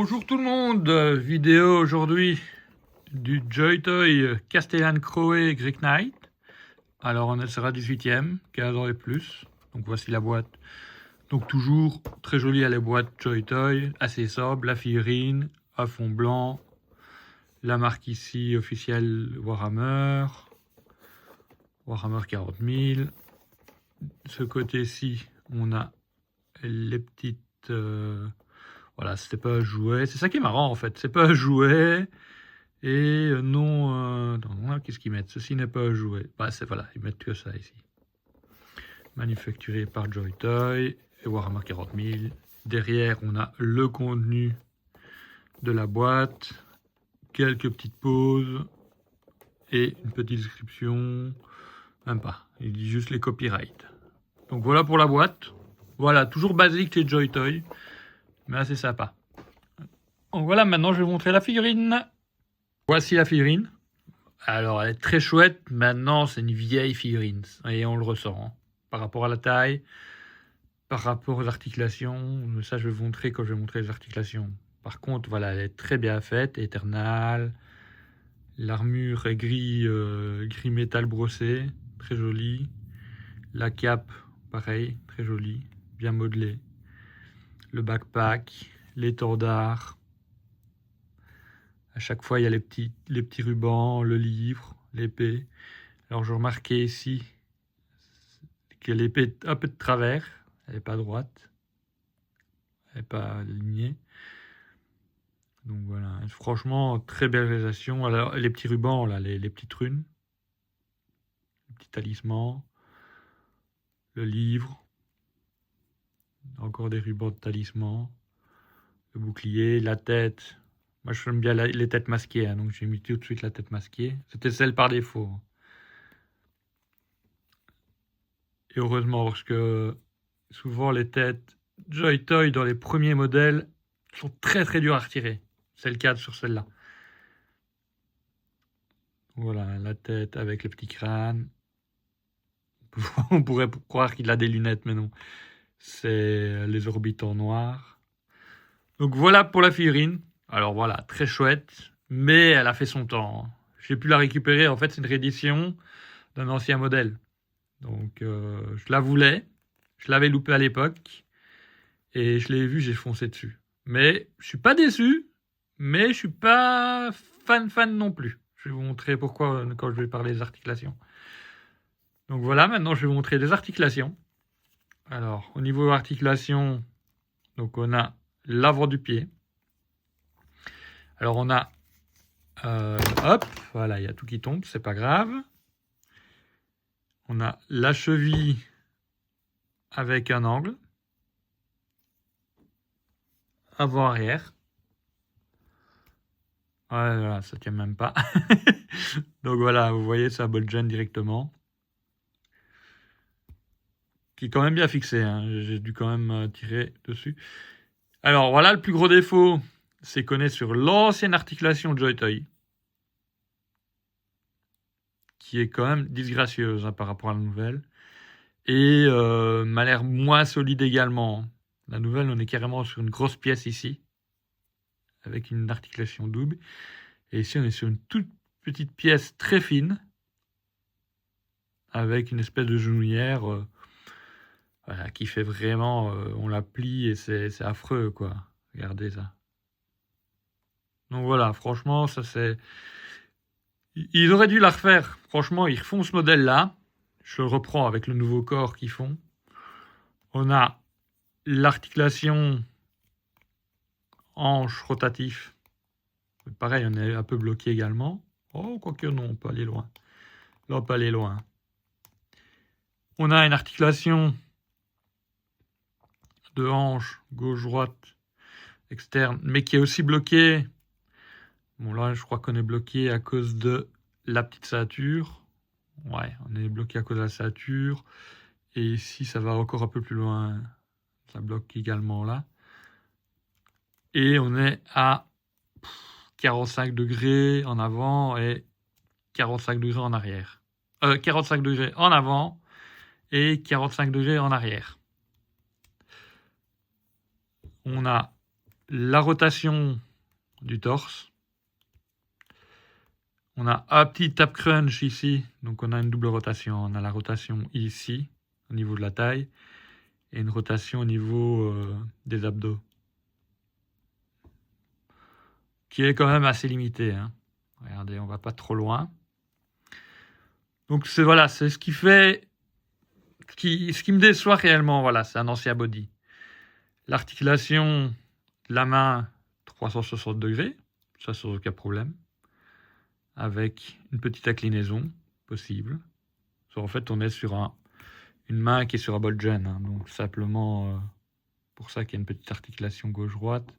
Bonjour tout le monde, vidéo aujourd'hui du Joytoy Castellan Crowe Greek Knight. Alors on sera 18ème, 15 ans et plus. Donc voici la boîte. Donc toujours très jolie à la boîte Joytoy, assez sobre, la figurine à fond blanc. La marque ici officielle Warhammer 40 000. Ce côté-ci, on a les petites... voilà, c'était pas un jouet. C'est ça qui est marrant en fait. C'est pas un jouet. Et non... attends, qu'est-ce qu'ils mettent? Ceci n'est pas un jouet. Bah, voilà, ils mettent que ça ici. Manufacturé par Joytoy et Warhammer 40 000. Derrière, on a le contenu de la boîte. Quelques petites pauses. Et une petite description. Même pas. Il dit juste les copyrights. Donc voilà pour la boîte. Voilà, toujours basique chez Joytoy. Mais assez sympa. Donc voilà, maintenant je vais vous montrer la figurine. Voici la figurine. Alors elle est très chouette. Maintenant c'est une vieille figurine. Et on le ressent. Hein. Par rapport à la taille. Par rapport aux articulations. Ça je vais vous montrer quand je vais montrer les articulations. Par contre, voilà, elle est très bien faite. Éternal. L'armure est gris métal brossé. Très jolie. La cape, pareil, très jolie. Bien modelée. Le backpack. L'étendard. À chaque fois, il y a les petits rubans, le livre, l'épée. Alors, je remarquais ici que l'épée est un peu de travers. Elle n'est pas droite. Elle n'est pas alignée. Donc voilà, franchement, très belle réalisation. Alors, les petits rubans, là, les petites runes. Le petit talisman. Le livre. Encore des rubans de talisman. Le bouclier, la tête. Moi, j'aime bien les têtes masquées, hein, donc j'ai mis tout de suite la tête masquée. C'était celle par défaut. Et heureusement, parce que souvent les têtes Joytoy dans les premiers modèles sont très très dures à retirer. C'est le cas sur celle-là. Voilà, la tête avec le petit crâne. On pourrait croire qu'il a des lunettes, mais non. C'est les orbitants noirs. Donc voilà pour la figurine. Alors voilà, très chouette, mais elle a fait son temps. J'ai pu la récupérer, en fait c'est une réédition d'un ancien modèle. Donc je la voulais, je l'avais loupé à l'époque, et je l'ai vu, j'ai foncé dessus. Mais je suis pas déçu, mais je suis pas fan non plus. Je vais vous montrer pourquoi quand je vais parler des articulations. Donc voilà, maintenant je vais vous montrer des articulations. Alors au niveau articulation, donc on a l'avant du pied. Alors on a, hop, voilà, il y a tout qui tombe, c'est pas grave. On a la cheville avec un angle. Avant-arrière. Voilà, ça tient même pas. Donc voilà, vous voyez, ça Bolgen directement. Qui est quand même bien fixé, hein. J'ai dû quand même tirer dessus. Alors voilà, le plus gros défaut, c'est qu'on est sur l'ancienne articulation Joytoy. Qui est quand même disgracieuse hein, par rapport à la nouvelle. Et m'a l'air moins solide également. La nouvelle, on est carrément sur une grosse pièce ici. Avec une articulation double. Et ici, on est sur une toute petite pièce très fine. Avec une espèce de genouillère voilà, qui fait vraiment... on la plie et c'est affreux, quoi. Regardez ça. Donc voilà, franchement, ça c'est... Ils auraient dû la refaire. Franchement, ils refont ce modèle-là. Je le reprends avec le nouveau corps qu'ils font. On a l'articulation hanche rotatif. Pareil, on est un peu bloqué également. Oh, quoique non, on peut aller loin. Là, on peut aller loin. On a une articulation de hanche gauche-droite externe, mais qui est aussi bloquée. Bon, là, je crois qu'on est bloqué à cause de la petite ceinture. Ouais, on est bloqué à cause de la ceinture. Et ici, ça va encore un peu plus loin. Ça bloque également là. Et on est à 45 degrés en avant et 45 degrés en arrière. 45 degrés en avant et 45 degrés en arrière. On a la rotation du torse. On a un petit tap crunch ici, donc on a une double rotation. On a la rotation ici, au niveau de la taille, et une rotation au niveau des abdos, qui est quand même assez limitée, hein. Regardez, on va pas trop loin. Donc voilà, c'est ce qui fait, ce qui me déçoit réellement. Voilà, c'est un ancien body. L'articulation de la main 360 degrés, ça sans aucun problème, avec une petite inclinaison possible. En fait, on est sur une main qui est sur un ball gen, hein, donc simplement pour ça qu'il y a une petite articulation gauche-droite.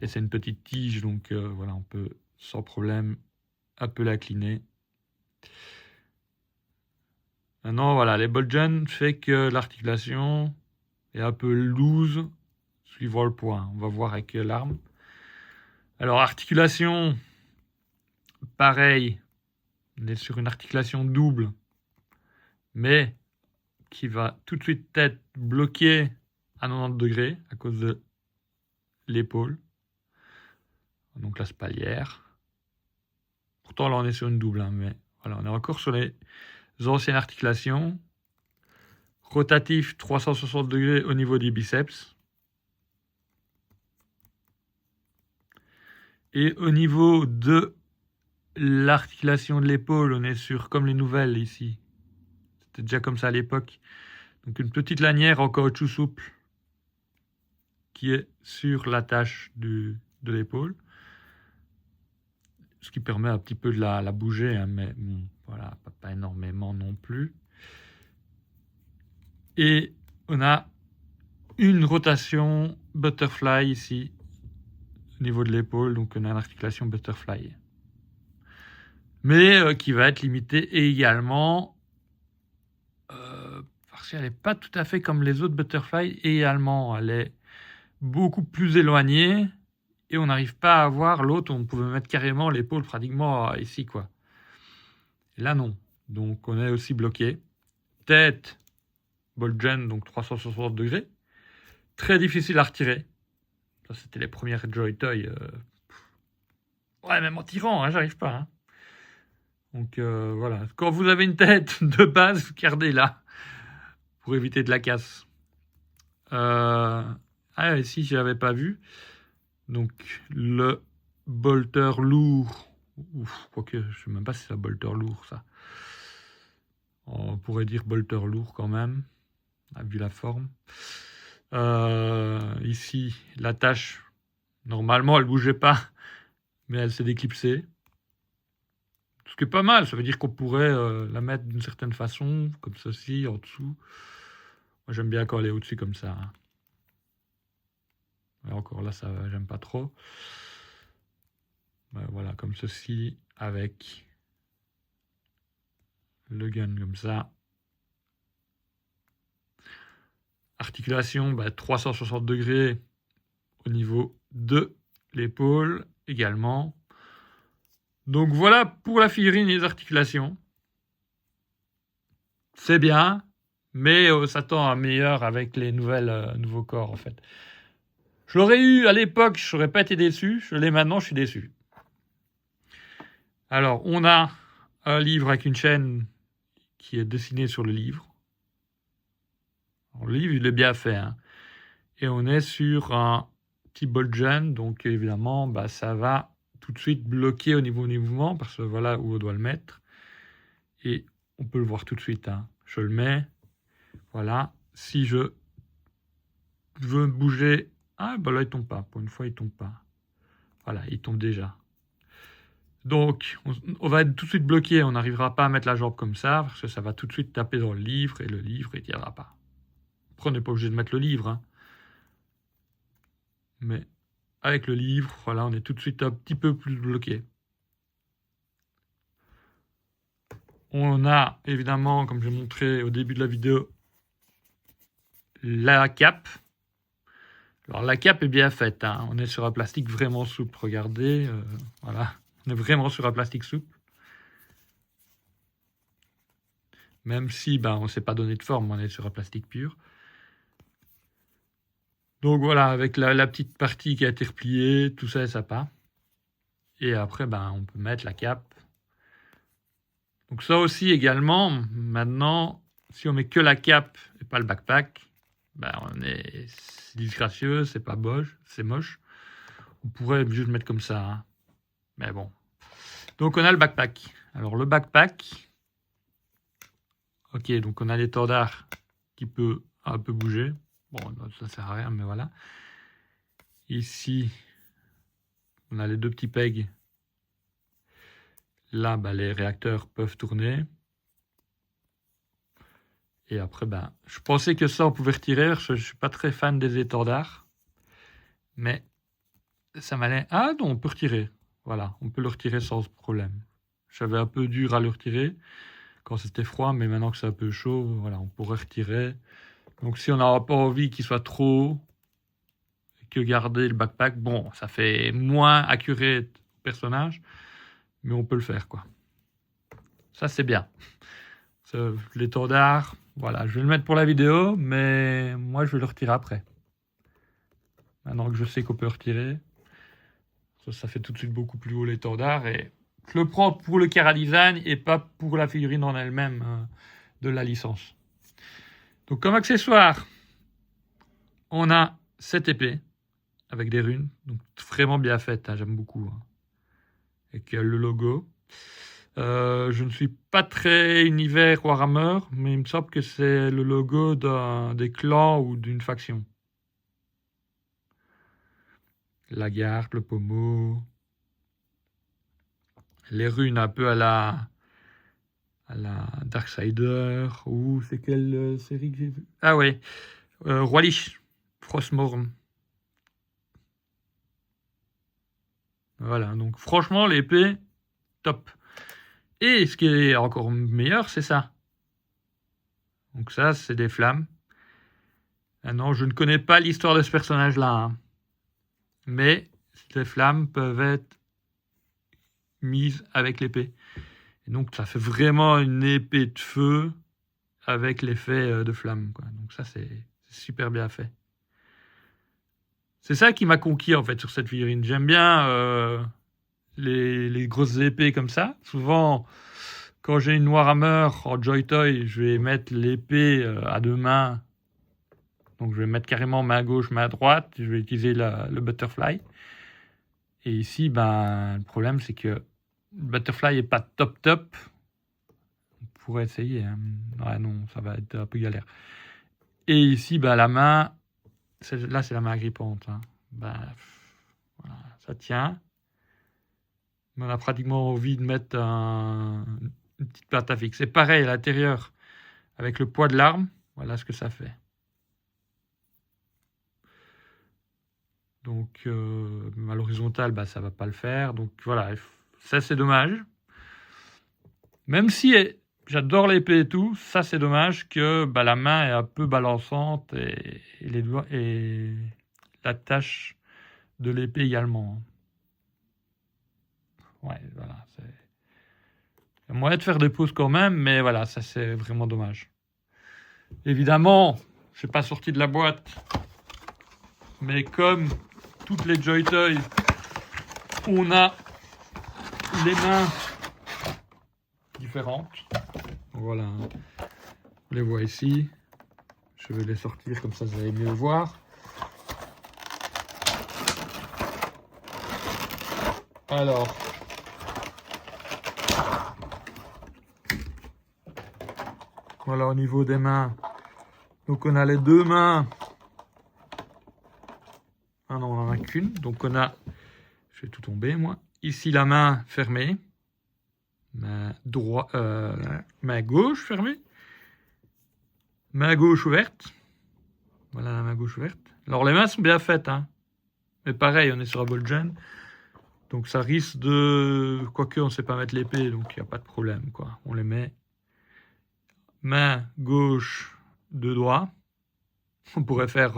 Et c'est une petite tige, donc voilà, on peut sans problème un peu l'incliner. Maintenant, voilà, les ball gen fait que l'articulation est un peu loose suivant le poids. On va voir avec l'arme. Alors, articulation, pareil, on est sur une articulation double, mais qui va tout de suite être bloquée à 90 degrés à cause de l'épaule. Donc la spalière. Pourtant, là, on est sur une double, hein, mais voilà, on est encore sur les anciennes articulations. Rotatif 360 degrés au niveau des biceps. Et au niveau de l'articulation de l'épaule, on est sur comme les nouvelles ici. C'était déjà comme ça à l'époque. Donc une petite lanière en caoutchouc souple qui est sur l'attache de l'épaule. Ce qui permet un petit peu de la bouger, hein, mais bon, voilà, pas énormément non plus. Et on a une rotation butterfly ici, au niveau de l'épaule, donc on a une articulation butterfly. Mais qui va être limitée également, parce qu'elle n'est pas tout à fait comme les autres butterfly, également, elle est beaucoup plus éloignée, et on n'arrive pas à voir l'autre, on pouvait mettre carrément l'épaule pratiquement ici, quoi. Et là, non. Donc, on est aussi bloqué. Tête, ball gen, donc 360 degrés. Très difficile à retirer. Ça, c'était les premières Joy Toy. Ouais, même en tirant, hein, j'arrive pas. Hein. Donc, voilà. Quand vous avez une tête de base, gardez-la pour éviter de la casse. Ah, ici, je l'avais pas vu. Donc, le bolter lourd. Ouf, quoique, je sais même pas si c'est un bolter lourd, ça. On pourrait dire bolter lourd quand même, vu la forme. Ici, l'attache, normalement, elle bougeait pas, mais elle s'est déclipsée. Ce qui est pas mal, ça veut dire qu'on pourrait la mettre d'une certaine façon, comme ceci, en dessous. Moi, j'aime bien quand elle est au-dessus comme ça. Hein. Et encore là, ça, j'aime pas trop. Voilà, comme ceci, avec le gun comme ça. Articulation, 360 degrés au niveau de l'épaule également. Donc voilà pour la figurine et les articulations. C'est bien, mais ça tend à meilleur avec les nouveaux corps en fait. Je l'aurais eu à l'époque, je n'aurais pas été déçu. Je l'ai maintenant, je suis déçu. Alors, on a un livre avec une chaîne qui est dessinée sur le livre. Alors, le livre, il est bien fait. Hein. Et on est sur un petit ball gen, donc évidemment, ça va tout de suite bloquer au niveau du mouvement, parce que voilà où on doit le mettre. Et on peut le voir tout de suite. Hein. Je le mets. Voilà. Si je veux bouger... Ah, là, il tombe pas. Pour une fois, il tombe pas. Voilà, il tombe déjà. Donc, on va être tout de suite bloqué. On n'arrivera pas à mettre la jambe comme ça, parce que ça va tout de suite taper dans le livre, et le livre, il ne tiendra pas. Après, on n'est pas obligé de mettre le livre. Hein. Mais avec le livre, voilà, on est tout de suite un petit peu plus bloqué. On a évidemment, comme j'ai montré au début de la vidéo, la cape. Alors la cape est bien faite. Hein. On est sur un plastique vraiment souple. Regardez, voilà, on est vraiment sur un plastique souple. Même si on ne s'est pas donné de forme, on est sur un plastique pur. Donc voilà, avec la petite partie qui a été repliée, tout ça est sympa. Et après, ben, on peut mettre la cape. Donc ça aussi également, maintenant, si on met que la cape et pas le backpack, ben c'est disgracieux, c'est pas moche, c'est moche. On pourrait juste mettre comme ça, hein. Mais bon. Donc on a le backpack. Alors le backpack, ok, donc on a l'étendard qui peut un peu bouger. Bon, ça sert à rien, mais voilà. Ici, on a les deux petits pegs. Là, ben, les réacteurs peuvent tourner. Et après, ben, je pensais que ça, on pouvait retirer. Je ne suis pas très fan des étendards. Mais ça m'allait... Ah non, on peut retirer. Voilà, on peut le retirer sans problème. J'avais un peu dur à le retirer quand c'était froid, mais maintenant que c'est un peu chaud, voilà, on pourrait retirer. Donc si on n'a pas envie qu'il soit trop haut, que garder le backpack, bon, ça fait moins accurate au personnage, mais on peut le faire, quoi. Ça, c'est bien. L'étendard, voilà, je vais le mettre pour la vidéo, mais moi, je vais le retirer après. Maintenant que je sais qu'on peut le retirer, ça fait tout de suite beaucoup plus haut l'étendard, et je le prends pour le Cara Design et pas pour la figurine en elle-même de la licence. Donc comme accessoire, on a cette épée avec des runes, donc vraiment bien faite, hein, j'aime beaucoup, hein. Avec le logo. Je ne suis pas très univers Warhammer, mais il me semble que c'est le logo des clans ou d'une faction. La garde, le pommeau, les runes un peu à la Darksider, ou c'est quelle série que j'ai vue? Ah ouais, Roi Lich, Frostmourne. Voilà, donc franchement l'épée, top. Et ce qui est encore meilleur, c'est ça. Donc ça, c'est des flammes. Ah non, je ne connais pas l'histoire de ce personnage-là, hein. Mais les flammes peuvent être mises avec l'épée. Et donc ça fait vraiment une épée de feu avec l'effet de flamme, quoi. Donc ça, c'est super bien fait. C'est ça qui m'a conquis, en fait, sur cette figurine. J'aime bien les grosses épées comme ça. Souvent, quand j'ai une Warhammer en Joy Toy, je vais mettre l'épée à deux mains. Donc je vais mettre carrément main gauche, main droite. Je vais utiliser le butterfly. Et ici, ben, le problème, c'est que le butterfly n'est pas top. On pourrait essayer, hein. Ouais, non, ça va être un peu galère. Et ici, ben, la main, là, c'est la main agrippante, hein. Ben, voilà, ça tient. Mais on a pratiquement envie de mettre une petite patte à fixe. C'est pareil à l'intérieur, avec le poids de l'arme, voilà ce que ça fait. Donc à l'horizontale, bah, ça ne va pas le faire. Donc voilà, ça c'est dommage. Même si j'adore l'épée et tout, ça c'est dommage que bah, la main est un peu balançante et les doigts et la tâche de l'épée également. Ouais, voilà. Il y a moyen de faire des pauses quand même, mais voilà, ça c'est vraiment dommage. Évidemment, je n'ai pas sorti de la boîte, mais comme toutes les Joy Toys, on a les mains différentes. Voilà, on les voit ici. Je vais les sortir comme ça, vous allez mieux le voir. Alors, voilà au niveau des mains. Donc on a les deux mains. Ah non, on n'en a qu'une. Donc on a, je vais tout tomber moi. Ici la main fermée. Main gauche fermée. Main gauche ouverte. Voilà la main gauche ouverte. Alors les mains sont bien faites, hein. Mais pareil, on est sur un Bolgen. Donc ça risque de... Quoique on ne sait pas mettre l'épée, donc il n'y a pas de problème, quoi. On les met. Main gauche de doigt. On pourrait faire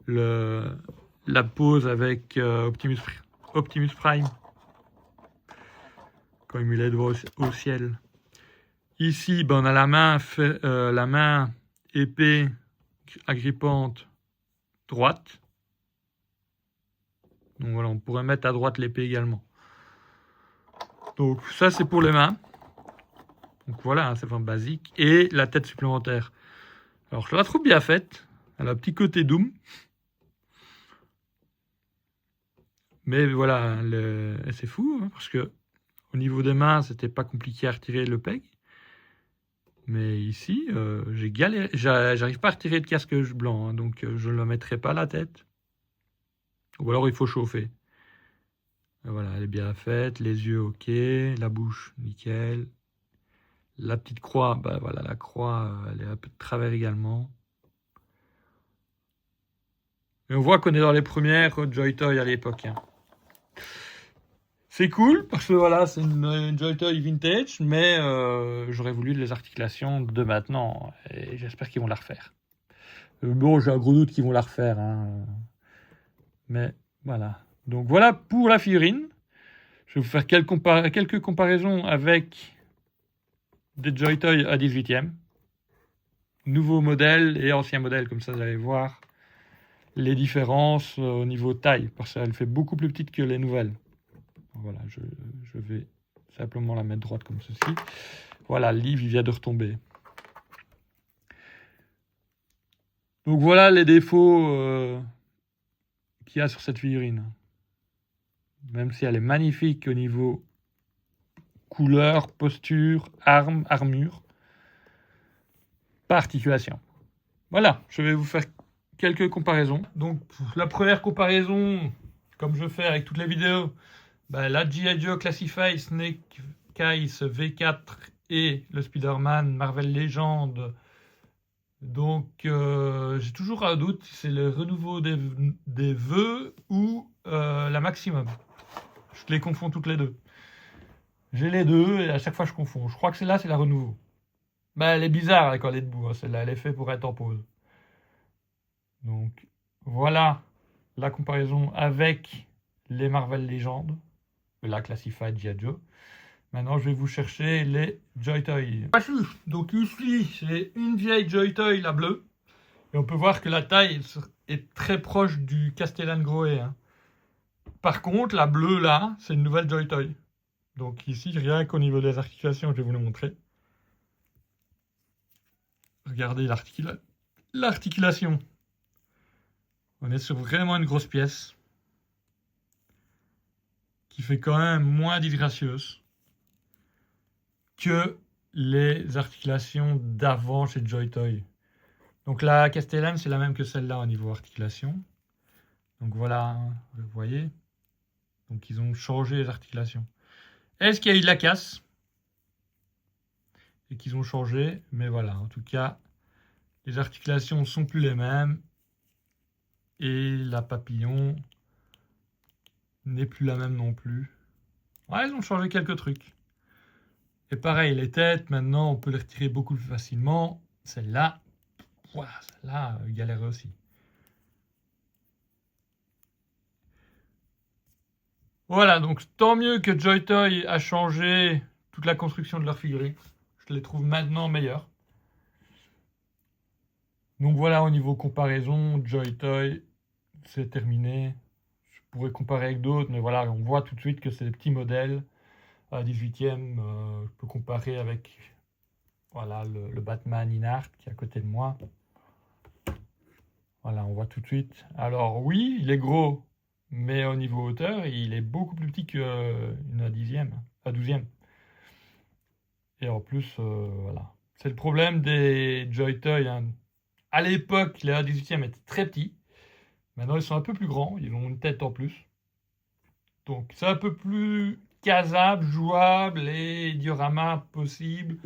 la pose avec Optimus Prime. Quand il met les doigts au ciel. Ici, ben, on a la main épée agrippante droite. Donc voilà, on pourrait mettre à droite l'épée également. Donc ça c'est pour les mains. Donc voilà, c'est vraiment basique. Et la tête supplémentaire. Alors je la trouve bien faite. Elle a un petit côté Doom. Mais voilà, c'est fou, hein, parce que au niveau des mains, c'était pas compliqué à retirer le peg. Mais ici, j'ai galéré. J'arrive pas à retirer le casque blanc, hein, donc je ne le mettrai pas à la tête. Ou alors il faut chauffer. Et voilà, elle est bien faite, les yeux ok, la bouche nickel. La petite croix, bah voilà, la croix, elle est un peu de travers également. Et on voit qu'on est dans les premières Joy Toy à l'époque. Hein. C'est cool parce que voilà, c'est une Joy Toy vintage, mais j'aurais voulu les articulations de maintenant et j'espère qu'ils vont la refaire. Bon, j'ai un gros doute qu'ils vont la refaire, hein. Mais voilà. Donc voilà pour la figurine. Je vais vous faire quelques comparaisons avec des Joy Toy à 18e. Nouveau modèle et ancien modèle, comme ça vous allez voir les différences au niveau taille, parce qu'elle fait beaucoup plus petite que les nouvelles. Voilà, je vais simplement la mettre droite comme ceci. Voilà, le livre il vient de retomber. Donc voilà les défauts qu'il y a sur cette figurine. Même si elle est magnifique au niveau couleur, posture, armure, pas articulation. Voilà, je vais vous faire quelques comparaisons. Donc la première comparaison, comme je fais avec toutes les vidéos, bah, la G.I. Joe Classified Snake Eyes V4 et le Spider-Man Marvel Legend. Donc j'ai toujours un doute si c'est le renouveau des vœux ou la maximum. Je les confonds toutes les deux. J'ai les deux et à chaque fois je confonds. Je crois que celle-là c'est la renouveau. Bah, elle est bizarre quand elle est debout. Hein. Celle-là elle est faite pour être en pause. Donc voilà la comparaison avec les Marvel Legends, la Classified G.I. Joe. Maintenant, je vais vous chercher les Joy Toy. Donc ici, c'est une vieille Joy Toy, la bleue. Et on peut voir que la taille est très proche du Castellan Grohe. Hein. Par contre, la bleue là, c'est une nouvelle Joy Toy. Donc ici, rien qu'au niveau des articulations, je vais vous le montrer. Regardez l'articulation. On est sur vraiment une grosse pièce qui fait quand même moins disgracieuse que les articulations d'avant chez Joy Toy. Donc la Castellan, c'est la même que celle-là au niveau articulation. Donc voilà, vous voyez. Donc ils ont changé les articulations. Est-ce qu'il y a eu de la casse et qu'ils ont changé? Mais voilà, en tout cas, les articulations ne sont plus les mêmes. Et la papillon n'est plus la même non plus. Ouais, ils ont changé quelques trucs. Et pareil, les têtes, maintenant, on peut les retirer beaucoup plus facilement. Celle-là, voilà, celle-là, galère aussi. Voilà, donc tant mieux que Joy Toy a changé toute la construction de leur figurine. Je les trouve maintenant meilleures. Donc voilà, au niveau comparaison, Joy Toy, c'est terminé. Je pourrais comparer avec d'autres, mais voilà, on voit tout de suite que c'est des petits modèles. À 18e, je peux comparer avec voilà, le Batman Inart qui est à côté de moi. Voilà, on voit tout de suite. Alors oui, il est gros, mais au niveau hauteur, il est beaucoup plus petit qu'une à 12e. Et en plus, voilà. C'est le problème des Joy Toy. Hein. À l'époque, les A18e étaient très petits. Maintenant, ils sont un peu plus grands. Ils ont une tête en plus. Donc, c'est un peu plus casable, jouable et diorama possible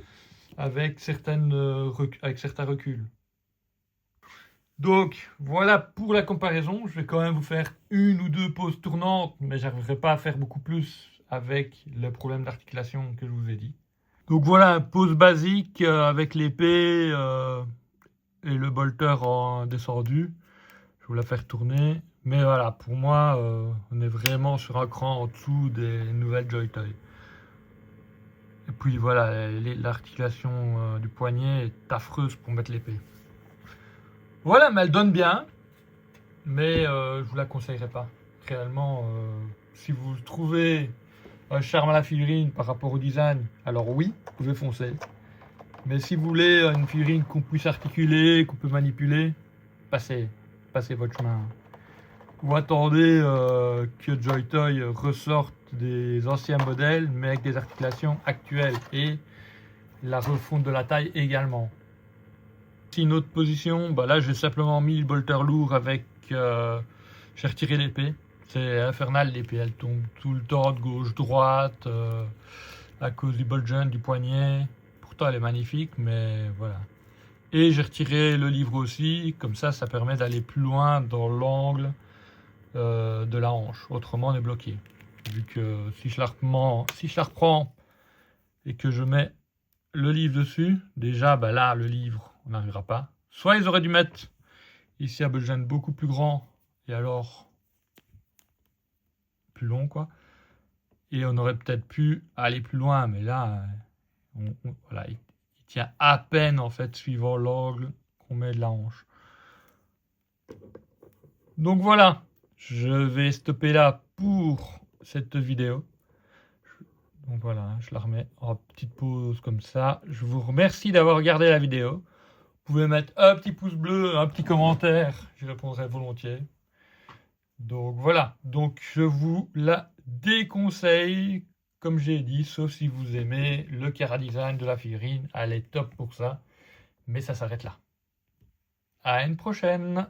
avec certains reculs. Donc, voilà pour la comparaison. Je vais quand même vous faire une ou deux poses tournantes, mais je n'arriverai pas à faire beaucoup plus avec le problème d'articulation que je vous ai dit. Donc voilà, pose basique avec l'épée et le bolter en descendu. Je vais vous la faire tourner. Mais voilà, pour moi, on est vraiment sur un cran en dessous des nouvelles Joy Toy. Et puis voilà, l'articulation du poignet est affreuse pour mettre l'épée. Voilà, mais elle donne bien. mais je vous la conseillerais pas. Réellement, si vous trouvez un charme à la figurine par rapport au design, alors oui, vous pouvez foncer. Mais si vous voulez une figurine qu'on puisse articuler, qu'on peut manipuler, passez votre chemin. Ou attendez que Joy Toy ressorte des anciens modèles, mais avec des articulations actuelles et la refonte de la taille également. Si une autre position, bah là j'ai simplement mis le bolter lourd avec... j'ai retiré l'épée. C'est infernal l'épée, elle tombe tout le temps de gauche-droite à cause du bolt joint du poignet. Pourtant elle est magnifique, mais voilà. Et j'ai retiré le livre aussi, comme ça permet d'aller plus loin dans l'angle de la hanche. Autrement on est bloqué. Vu que si je la reprends et que je mets le livre dessus, déjà bah là le livre on n'arrivera pas. Soit ils auraient dû mettre ici un bolt joint beaucoup plus grand et alors plus long quoi. Et on aurait peut-être pu aller plus loin, mais là voilà, il tient à peine en fait suivant l'angle qu'on met de la hanche. Donc voilà, je vais stopper là pour cette vidéo. Donc voilà, je la remets en petite pause comme ça. Je vous remercie d'avoir regardé la vidéo. Vous pouvez mettre un petit pouce bleu, un petit commentaire, j'y répondrai volontiers. Donc voilà, donc je vous la déconseille, comme j'ai dit, sauf si vous aimez le chara design de la figurine, elle est top pour ça, mais ça s'arrête là. À une prochaine!